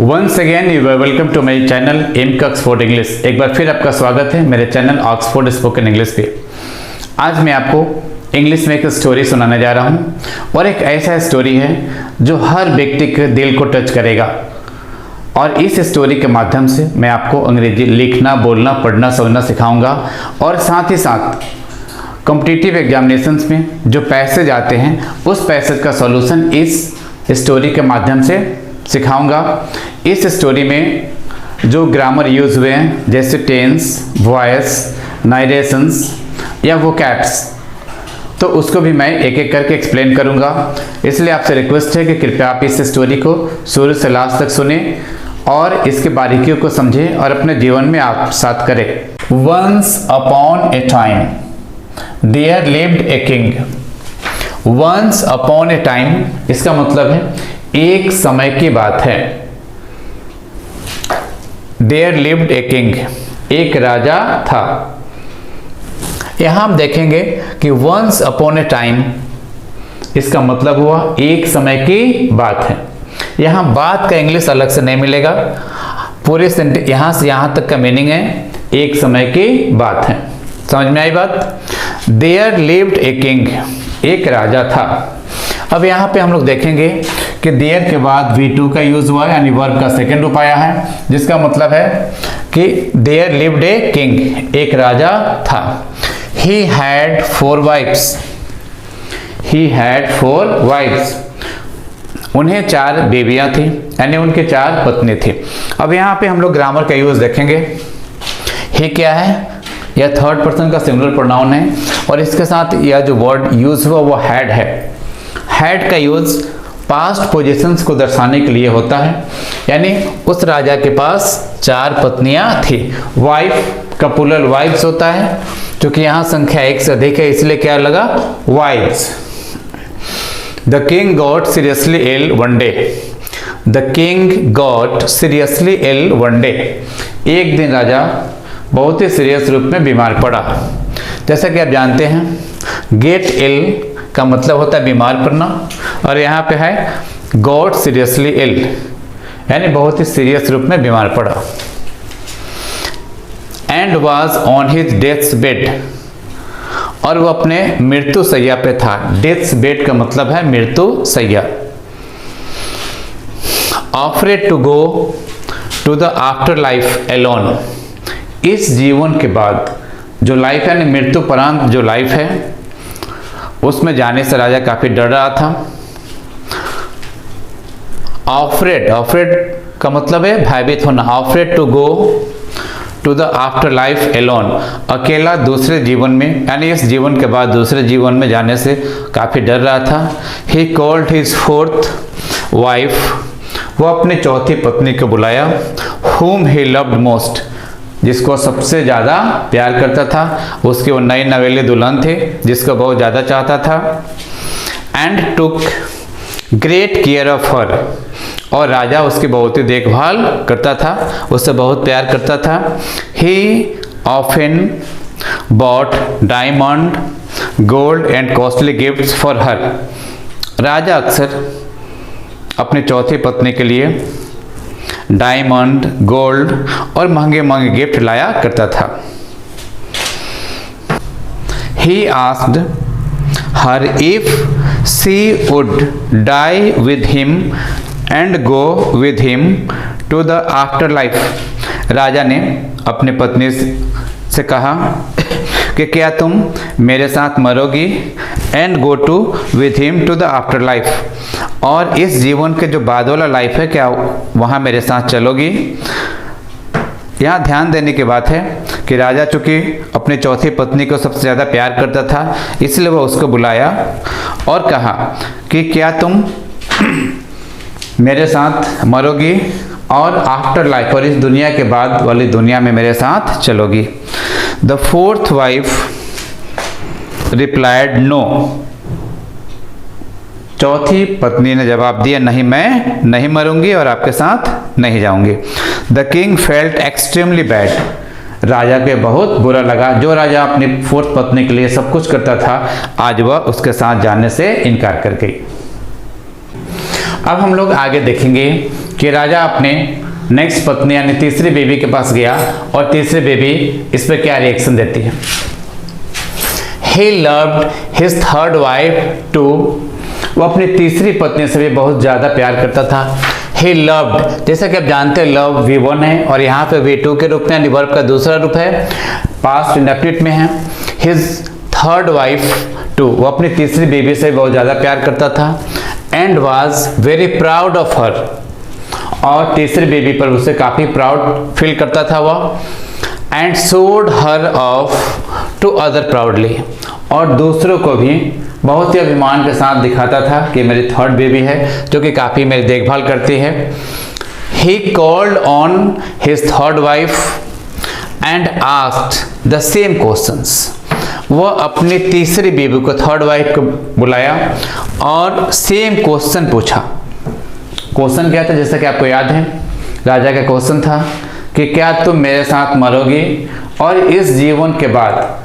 Once again you are welcome to my channel M का Oxford English. एक बार फिर आपका स्वागत है मेरे चैनल ऑक्सफोर्ड स्पोकन इंग्लिश पे। आज मैं आपको इंग्लिश में एक स्टोरी सुनाने जा रहा हूँ और एक ऐसा स्टोरी है जो हर व्यक्ति के दिल को टच करेगा। और इस स्टोरी के माध्यम से मैं आपको अंग्रेजी लिखना, बोलना, पढ़ना, समझना सिखाऊंगा और साथ ही साथ कॉम्पिटिटिव एग्जामिनेशंस में जो पैसेज आते हैं उस पैसेज का सॉल्यूशन इस स्टोरी के माध्यम से सिखाऊंगा। इस स्टोरी में जो ग्रामर यूज हुए हैं जैसे टेंस, वॉइस, नारेशंस या वोकैब्स, तो उसको भी मैं एक एक करके एक्सप्लेन करूंगा। इसलिए आपसे रिक्वेस्ट है कि कृपया आप इस स्टोरी को शुरू से लास्ट तक सुने और इसके बारीकियों को समझें और अपने जीवन में आप साथ करें। Once upon a time there lived a king. Once upon a time इसका मतलब है एक समय की बात है। देयर लिव्ड ए किंग, एक राजा था। यहां हम देखेंगे कि वंस अपॉन ए टाइम इसका मतलब हुआ एक समय की बात है। यहां बात का इंग्लिश अलग से नहीं मिलेगा, पूरे सेंटेंस यहां से यहां तक का मीनिंग है एक समय की बात है। समझ में आई बात? देयर लिव्ड ए किंग, एक राजा था। अब यहाँ पे हम लोग देखेंगे कि देयर के बाद V2 का यूज हुआ है, यानी वर्ब का सेकंड रूप आया है, जिसका मतलब है कि देयर लिव्ड ए किंग, एक राजा था। He had 4 wives. He had 4 wives. उन्हें 4 बेबियां थी, यानी उनके 4 पत्नी थी। अब यहाँ पे हम लोग ग्रामर का यूज देखेंगे। he क्या है? यह थर्ड पर्सन का सिंगुलर प्रोनाउन है और इसके साथ यह जो वर्ड यूज हुआ वो हैड है। हैड का यूज पास्ट पोजीशंस को दर्शाने के लिए होता है, यानी उस राजा के पास 4 पत्नियां थी। वाइफ का प्लूरल वाइफ्स होता है, क्योंकि यहाँ संख्या 1 से अधिक है इसलिए क्या लगा? Wives. The king got seriously ill one day. The king got seriously ill one day. एक दिन राजा बहुत ही सीरियस रूप में बीमार पड़ा। जैसा कि आप जानते हैं गेट इल का मतलब होता है बीमार पड़ना, और यहाँ पे है गॉट सीरियसली इल, यानी बहुत ही सीरियस रूप में बीमार पड़ा। And was on his deaths bed, और वो अपने मृत्यु सैया पे था। डेथ्स बेड का मतलब है मृत्यु सैया। Offered to go to the after life alone. इस जीवन के बाद जो लाइफ है, मृत्यु परांत जो लाइफ है, उसमें जाने से राजा काफी डर रहा था। ऑफरेड, ऑफरेड का मतलब है भयभीत होना। Offered to go to the after life alone, अकेला दूसरे जीवन में, यानी इस जीवन के बाद दूसरे जीवन में जाने से काफी डर रहा था। He called his 4th wife, वो अपनी चौथी पत्नी को बुलाया। whom he loved most, जिसको सबसे ज़्यादा प्यार करता था। उसके वो नई नवेली दुल्हन थे जिसको बहुत ज़्यादा चाहता था। And took great care of her, और राजा उसकी बहुत ही देखभाल करता था, उससे बहुत प्यार करता था। He often bought diamond, gold and costly gifts for her. राजा अक्सर अपनी चौथी पत्नी के लिए डायमंड, गोल्ड और महंगे महंगे गिफ्ट लाया करता था। He asked her if she would die with him and go with him to the afterlife. राजा ने अपनी पत्नी से कहा कि क्या तुम मेरे साथ मरोगी, and go to with him to the after life, और इस जीवन के जो बाद वाला लाइफ है क्या वहाँ मेरे साथ चलोगी। यहाँ ध्यान देने की बात है कि राजा चूंकि अपनी चौथी पत्नी को सबसे ज़्यादा प्यार करता था, इसलिए वह उसको बुलाया और कहा कि क्या तुम मेरे साथ मरोगी और आफ्टर लाइफ, और इस दुनिया के बाद वाली दुनिया में मेरे साथ चलोगी। The 4th wife replied no. चौथी पत्नी ने जवाब दिया, नहीं, मैं नहीं मरूंगी और आपके साथ नहीं जाऊंगी। The king felt extremely bad. राजा के बहुत बुरा लगा। जो राजा अपनी 4th पत्नी के लिए सब कुछ करता था, आज वह उसके साथ जाने से इनकार कर गई। अब हम लोग आगे देखेंगे कि राजा अपने नेक्स्ट पत्नी यानी तीसरी बेबी के पास गया और तीसरी बेबी इस पर क्या रिएक्शन देती है। He loved his third wife too. वो अपनी तीसरी पत्नी से भी बहुत ज़्यादा प्यार करता था। He loved, जैसा कि आप जानते हैं लव V1 है और यहाँ पे V2 के रूप में यानी वर्ब का दूसरा रूप है, पास्ट इंडेफिनिट में है। His third wife too, वो अपनी तीसरी बेबी से बहुत ज़्यादा प्यार करता था। And was very proud of her, और तीसरी बेबी पर उसे काफ़ी प्राउड फील करता था वह। And showed her off to other proudly, और दूसरों को भी बहुत ही अभिमान के साथ दिखाता था कि मेरी थर्ड बेबी है जो कि काफ़ी मेरी देखभाल करती है। He called on his third wife and asked the same questions. वह अपनी तीसरी बेबी को, थर्ड वाइफ को बुलाया और सेम क्वेश्चन पूछा। क्वेश्चन क्या था, जैसा कि आपको याद है, राजा का क्वेश्चन था कि क्या तुम मेरे साथ मरोगी और इस जीवन के बाद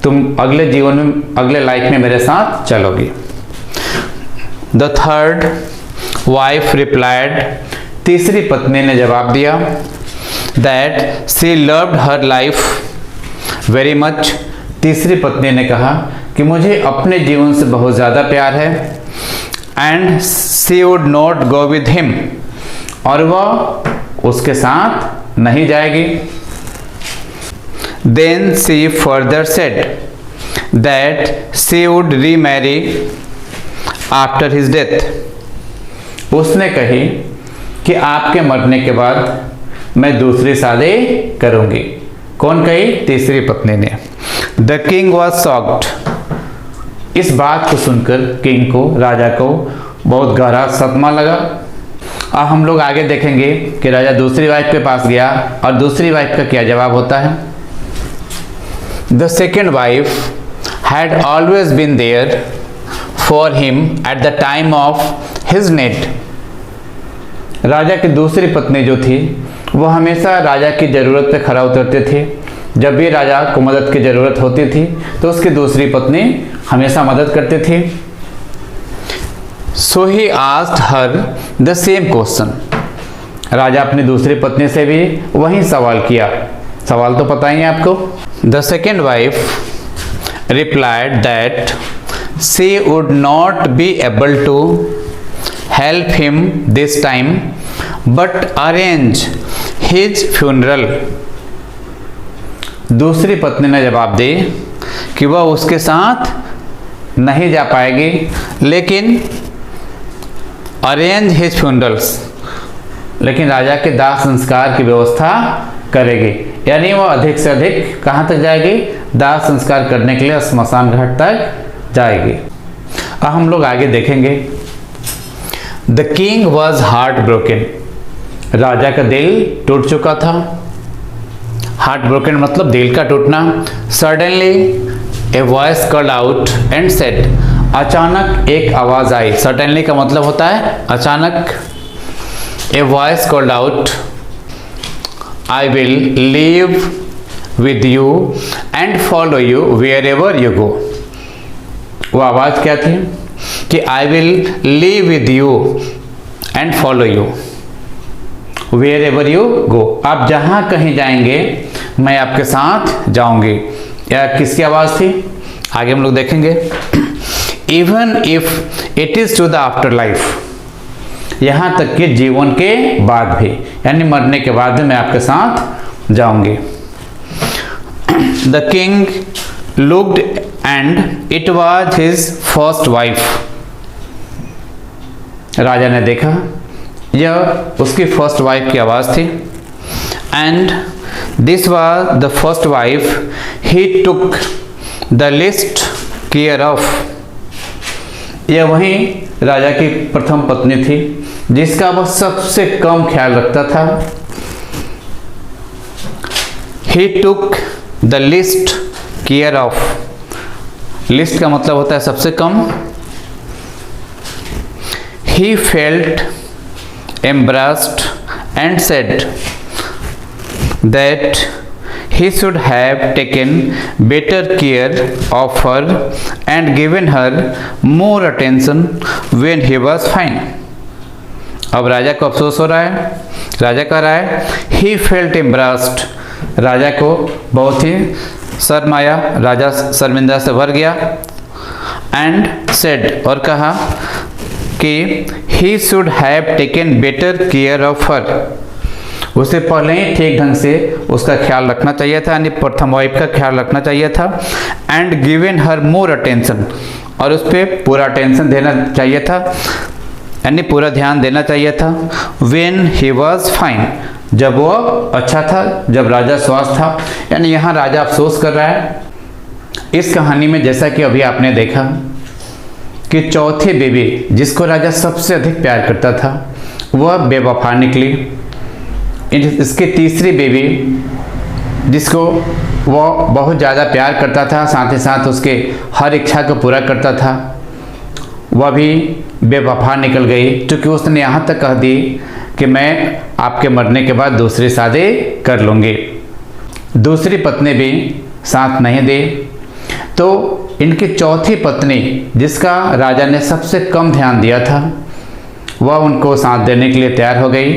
तुम अगले जीवन में, अगले लाइफ में मेरे साथ चलोगी। द थर्ड वाइफ रिप्लाइड, तीसरी पत्नी ने जवाब दिया, that she loved her life very much. तीसरी पत्नी ने कहा कि मुझे अपने जीवन से बहुत ज़्यादा प्यार है। And she would not go with him, और वह उसके साथ नहीं जाएगी। Then she further said that she would remarry after his death. उसने कही कि आपके मरने के बाद मैं दूसरी शादी करूंगी। कौन कही? तीसरी पत्नी ने। The king was shocked. इस बात को सुनकर किंग को, राजा को बहुत गहरा सदमा लगा। अब हम लोग आगे देखेंगे कि राजा दूसरी वाइफ के पास गया और दूसरी वाइफ का क्या जवाब होता है। The second wife had always been there for him at the time of his need. राजा की दूसरी पत्नी जो थी वो हमेशा राजा की ज़रूरत पे खरा उतरते थे। जब भी राजा को मदद की ज़रूरत होती थी तो उसकी दूसरी पत्नी हमेशा मदद करती थी। So he asked her the same question. राजा अपनी दूसरी पत्नी से भी वही सवाल किया। सवाल तो पता ही है आपको। The second wife replied that she would not be able to help him this time but arrange his funeral. दूसरी पत्नी ने जवाब दी कि वह उसके साथ नहीं जा पाएगी, लेकिन अरेंज हिज फ्यूनरल्स, लेकिन राजा के दाह संस्कार की व्यवस्था करेगी। यानी वह अधिक से अधिक कहाँ तक जाएगी? दाह संस्कार करने के लिए स्मशान घाट तक जाएगी। अब हम लोग आगे देखेंगे। The king was heartbroken. राजा का दिल टूट चुका था। हार्ट ब्रोकन मतलब दिल का टूटना। Suddenly A voice called out and said, अचानक एक आवाज आई। सडनली का मतलब होता है अचानक। A voice called out, I will leave with you and follow you wherever you go. वो आवाज क्या थी? कि I will leave with you and follow you wherever you go. आप जहां कहीं जाएंगे मैं आपके साथ जाऊंगी। या किसकी आवाज थी? आगे हम लोग देखेंगे। Even if it is to the after life, यहां तक कि जीवन के बाद भी, यानी मरने के बाद भी मैं आपके साथ जाऊंगी। The king looked and it was his first wife. राजा ने देखा, यह उसकी फर्स्ट वाइफ की आवाज थी। And this was the first wife he took the least care of. यह वही राजा की प्रथम पत्नी थी जिसका वह सबसे कम ख्याल रखता था। He took the least care of. Least का मतलब होता है सबसे कम। He felt embarrassed and said that he should have taken better care of her and given her more attention when he was fine. अब राजा को अफसोस हो रहा है। राजा कह रहा है ही फेल्ट एम्ब्रास्ड, राजा को बहुत ही शर्म आया, राजा शर्मिंदा से भर गया। एंड सेड, और कहा कि he should have taken better care of her, उसे पहले ही ठीक ढंग से उसका ख्याल रखना चाहिए था, यानी प्रथम वाइफ का ख्याल रखना चाहिए था। And given her more attention, और उस पर पूरा अटेंशन देना चाहिए था, यानी पूरा ध्यान देना चाहिए था। व्हेन ही वाज फाइन, जब वो अच्छा था, जब राजा स्वस्थ था। यानी यहाँ राजा अफसोस कर रहा है। इस कहानी में जैसा कि अभी आपने देखा कि चौथे बेबी जिसको राजा सबसे अधिक प्यार करता था वह बेवफा निकली। इसकी तीसरी बेबी जिसको वो बहुत ज़्यादा प्यार करता था, साथ ही साथ उसके हर इच्छा को पूरा करता था, वह भी बेवफा निकल गई, क्योंकि उसने यहाँ तक कह दी कि मैं आपके मरने के बाद दूसरी शादी कर लूँगी। दूसरी पत्नी भी साथ नहीं दी, तो इनकी चौथी पत्नी जिसका राजा ने सबसे कम ध्यान दिया था वह उनको साथ देने के लिए तैयार हो गई।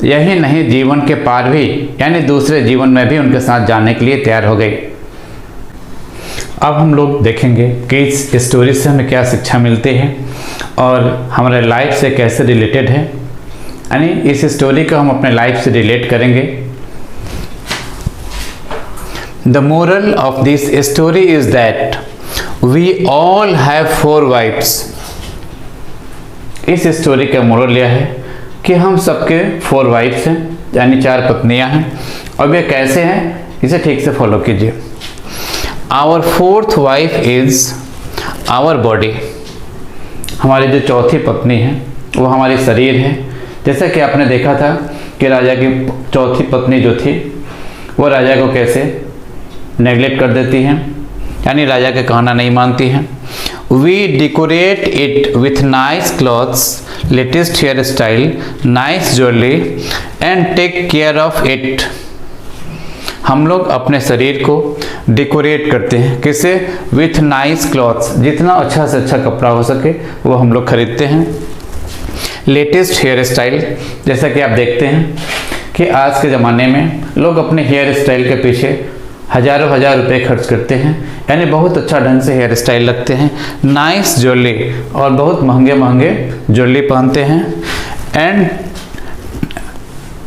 यही नहीं, जीवन के पार भी, यानी दूसरे जीवन में भी उनके साथ जाने के लिए तैयार हो गई। अब हम लोग देखेंगे कि इस स्टोरी से हमें क्या शिक्षा मिलती है और हमारे लाइफ से कैसे रिलेटेड है, यानी इस स्टोरी को हम अपने लाइफ से रिलेट करेंगे। The moral of this story is that we all have 4 wives. इस स्टोरी का मोरल यह है कि हम सबके 4 वाइफ्स हैं, यानी 4 पत्नियां हैं। और वे कैसे हैं, इसे ठीक से फॉलो कीजिए। Our 4th wife is our body, हमारी जो चौथी पत्नी है वो हमारी शरीर है। जैसा कि आपने देखा था कि राजा की चौथी पत्नी जो थी वो राजा को कैसे नेगलेक्ट कर देती हैं, यानी राजा के कहना नहीं मानती हैं। We decorate it with nice clothes, latest hairstyle, nice jewellery and take care of it. हम लोग अपने शरीर को डेकोरेट करते हैं, किसे? विथ नाइस क्लॉथ्स, जितना अच्छा से अच्छा कपड़ा हो सके वो हम लोग खरीदते हैं। लेटेस्ट हेयर स्टाइल, जैसा कि आप देखते हैं कि आज के ज़माने में लोग अपने हेयर स्टाइल के पीछे हज़ारों हज़ार रुपए खर्च करते हैं, यानी बहुत अच्छा ढंग से हेयर स्टाइल रखते हैं। नाइस ज्वेलरी, और बहुत महंगे महंगे ज्वेलरी पहनते हैं। And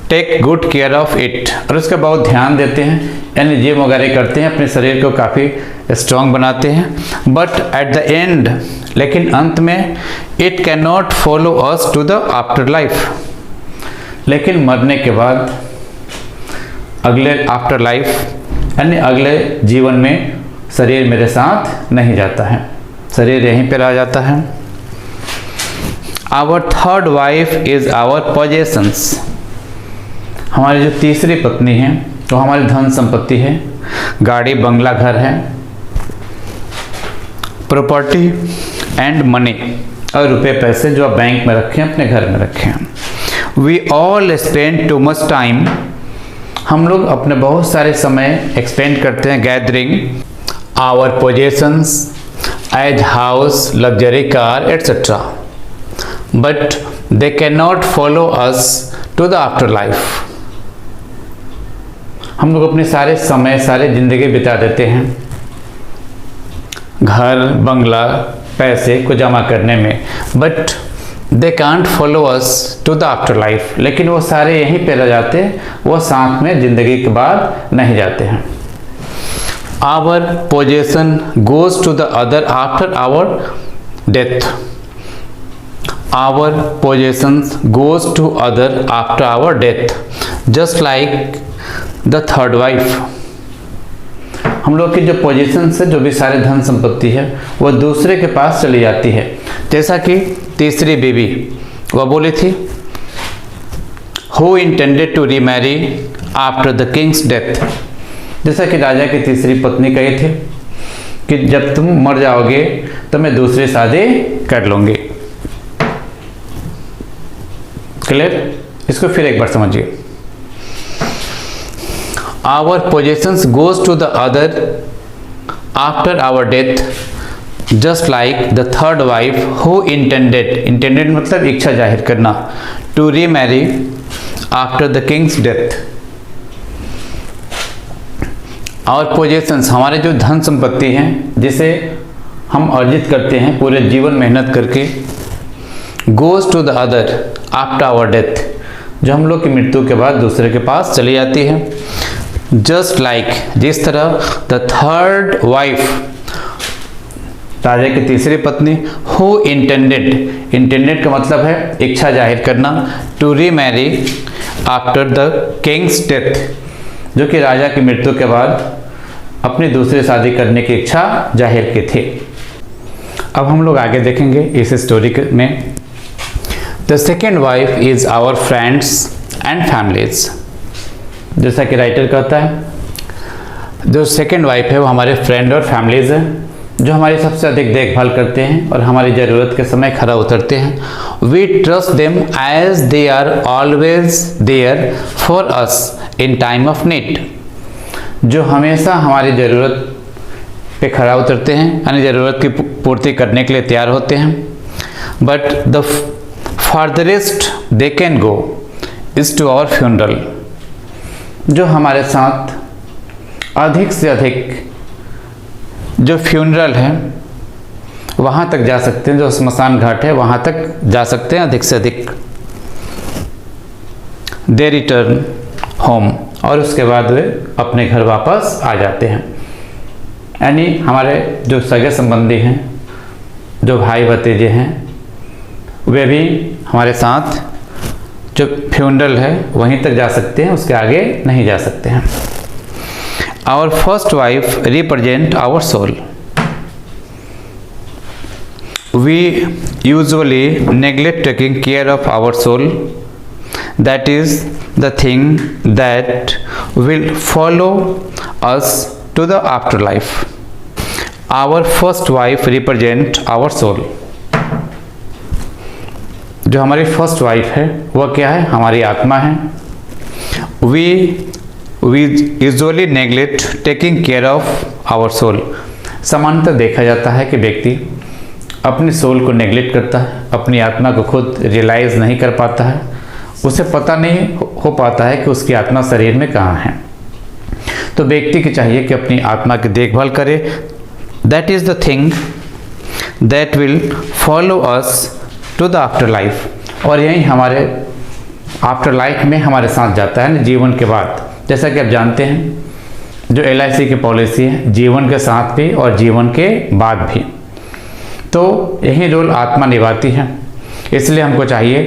take good care of it, और उसका बहुत ध्यान देते हैं, यानी जिम वगैरह करते हैं, अपने शरीर को काफ़ी स्ट्रॉन्ग बनाते हैं। बट एट द एंड, लेकिन अंत में, it can not follow us to the after life, लेकिन मरने के बाद अगले आफ्टर लाइफ, यानी अगले जीवन में शरीर मेरे साथ नहीं जाता है, शरीर यहीं पर रह जाता है। Our 3rd wife is our possessions, हमारी जो तीसरी पत्नी है तो हमारी धन संपत्ति है, गाड़ी बंगला घर है, प्रॉपर्टी एंड मनी, और रुपए पैसे जो आप बैंक में रखें, अपने घर में रखें। We all spend too much time, हम लोग अपने बहुत सारे समय एक्सपेंड करते हैं gathering our possessions as house, luxury car etcetera, but they can not follow us to the after life. हम लोग अपने सारे समय, सारे जिंदगी बिता देते हैं घर बंगला पैसे को जमा करने में, but they can't follow us to the after life, लेकिन वो सारे यहीं पे रह जाते हैं, वो साथ में जिंदगी के बाद नहीं जाते हैं। Our possession goes to the other after our death, our possession goes to other after our death, just like the 3rd wife. हम लोग की जो पोजीशन से जो भी सारे धन संपत्ति है वो दूसरे के पास चली जाती है। जैसा कि तीसरी बीवी वह बोली थी, who intended to remarry after the king's death, जैसा कि राजा की तीसरी पत्नी कही थी कि जब तुम मर जाओगे तो मैं दूसरी शादी कर लूंगी। क्लियर? इसको फिर एक बार समझिए। Our possessions goes to the other after our death, just like the 3rd wife who intended मतलब इच्छा जाहिर करना, to remarry after the king's death. और पोजेशंस, हमारे जो धन संपत्ति हैं जिसे हम अर्जित करते हैं पूरे जीवन मेहनत करके, goes to the other after our death, जो हम लोग की मृत्यु के बाद दूसरे के पास चली जाती है। जस्ट लाइक, जिस तरह द थर्ड वाइफ, राजा की तीसरी पत्नी, हु इंटेंडेड, इंटेंडेड का मतलब है इच्छा जाहिर करना, to remarry after the king's death, जो कि राजा की मृत्यु के बाद अपनी दूसरी शादी करने की इच्छा जाहिर की थी। अब हम लोग आगे देखेंगे इस स्टोरी में। The second wife is our friends and families, जैसा कि राइटर कहता है, जो सेकेंड वाइफ है वो हमारे फ्रेंड और फैमिलीज हैं, जो हमारी सबसे अधिक देखभाल करते हैं और हमारी ज़रूरत के समय खरा उतरते हैं। We trust them as they are always there for us in time of need, जो हमेशा हमारी ज़रूरत पे खरा उतरते हैं, यानी ज़रूरत की पूर्ति करने के लिए तैयार होते हैं। But the farthest they can go is to our funeral, जो हमारे साथ अधिक से अधिक जो फ्यूनरल है वहाँ तक जा सकते हैं, जो स्मशान घाट है वहाँ तक जा सकते हैं अधिक से अधिक। दे रिटर्न होम, और उसके बाद वे अपने घर वापस आ जाते हैं। यानी हमारे जो सगे संबंधी हैं, जो भाई भतीजे हैं, वे भी हमारे साथ जो फ्यूनरल है वहीं तक जा सकते हैं, उसके आगे नहीं जा सकते हैं। Our first wife represent our soul. We usually neglect taking care of our soul. That is the thing that will follow us to the afterlife. Our first wife represent our soul. जो हमारी first wife है वह क्या है? हमारी आत्मा है। We usually neglect taking care of our soul. सामान्यतः देखा जाता है कि व्यक्ति अपनी सोल को नेग्लेक्ट करता है, अपनी आत्मा को खुद रियलाइज़ नहीं कर पाता है, उसे पता नहीं हो पाता है कि उसकी आत्मा शरीर में कहाँ है। तो व्यक्ति की चाहिए कि अपनी आत्मा की देखभाल करे। That is the thing that will follow us to the after life, और यही हमारे आफ्टर लाइफ में हमारे साथ जाता है, जीवन के बाद। जैसा कि आप जानते हैं जो LIC की पॉलिसी है, जीवन के साथ भी और जीवन के बाद भी, तो यही रोल आत्मा निभाती है। इसलिए हमको चाहिए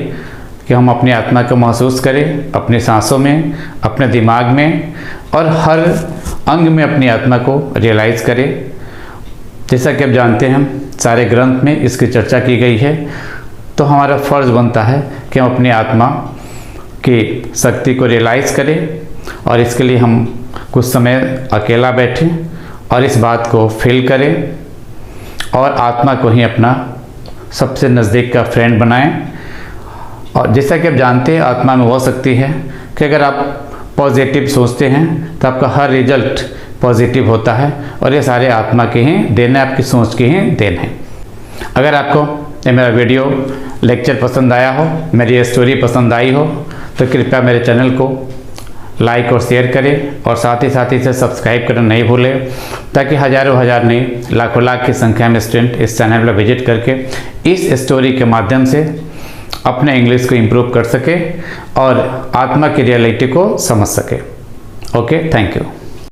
कि हम अपनी आत्मा को महसूस करें, अपनी सांसों में, अपने दिमाग में और हर अंग में अपनी आत्मा को रियलाइज़ करें। जैसा कि आप जानते हैं सारे ग्रंथ में इसकी चर्चा की गई है, तो हमारा फ़र्ज़ बनता है कि हम अपनी आत्मा की शक्ति को रियलाइज़ करें, और इसके लिए हम कुछ समय अकेला बैठें और इस बात को फील करें और आत्मा को ही अपना सबसे नज़दीक का फ्रेंड बनाएं। और जैसा कि आप जानते हैं आत्मा में वो शक्ति है कि अगर आप पॉजिटिव सोचते हैं तो आपका हर रिजल्ट पॉजिटिव होता है, और ये सारे आत्मा के ही देन है, आपकी सोच के ही देन है। अगर आपको ये मेरा वीडियो लेक्चर पसंद आया हो, मेरी ये स्टोरी पसंद आई हो, तो कृपया मेरे चैनल को लाइक और शेयर करें, और साथ ही इसे सब्सक्राइब करना नहीं भूलें, ताकि हज़ारों हज़ार नहीं लाखों लाख की संख्या में स्टूडेंट इस चैनल पर विजिट करके इस स्टोरी के माध्यम से अपने इंग्लिश को इम्प्रूव कर सके और आत्मा की रियलिटी को समझ सके। Okay, thank you.